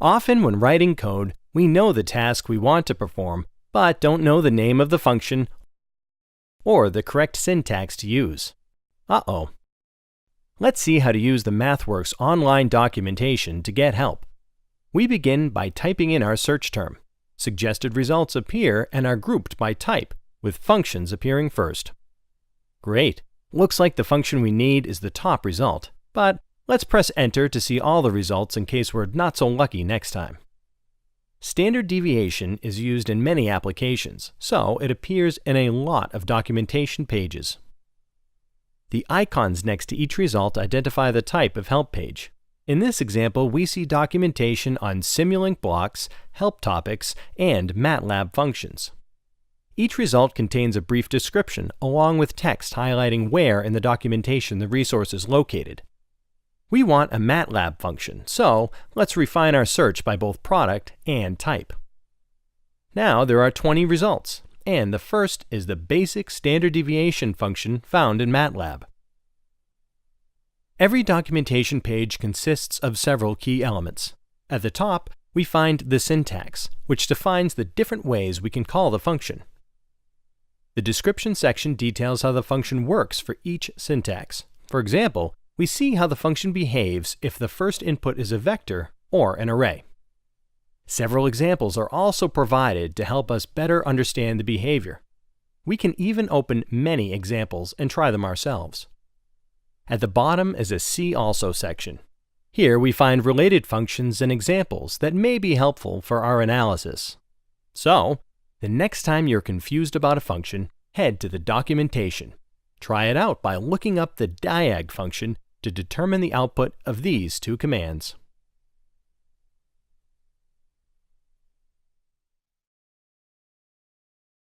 Often when writing code, we know the task we want to perform, but don't know the name of the function or the correct syntax to use. Uh-oh. Let's see how to use the MathWorks online documentation to get help. We begin by typing in our search term. Suggested results appear and are grouped by type, with functions appearing first. Great! Looks like the function we need is the top result, but let's press Enter to see all the results in case we're not so lucky next time. Standard deviation is used in many applications, so it appears in a lot of documentation pages. The icons next to each result identify the type of help page. In this example, we see documentation on Simulink blocks, help topics, and MATLAB functions. Each result contains a brief description along with text highlighting where in the documentation the resource is located. We want a MATLAB function, so let's refine our search by both product and type. Now there are 20 results, and the first is the basic standard deviation function found in MATLAB. Every documentation page consists of several key elements. At the top, we find the syntax, which defines the different ways we can call the function. The description section details how the function works for each syntax. For example, we see how the function behaves if the first input is a vector or an array. Several examples are also provided to help us better understand the behavior. We can even open many examples and try them ourselves. At the bottom is a See Also section. Here we find related functions and examples that may be helpful for our analysis. So, the next time you're confused about a function, head to the documentation. Try it out by looking up the diag function to determine the output of these two commands.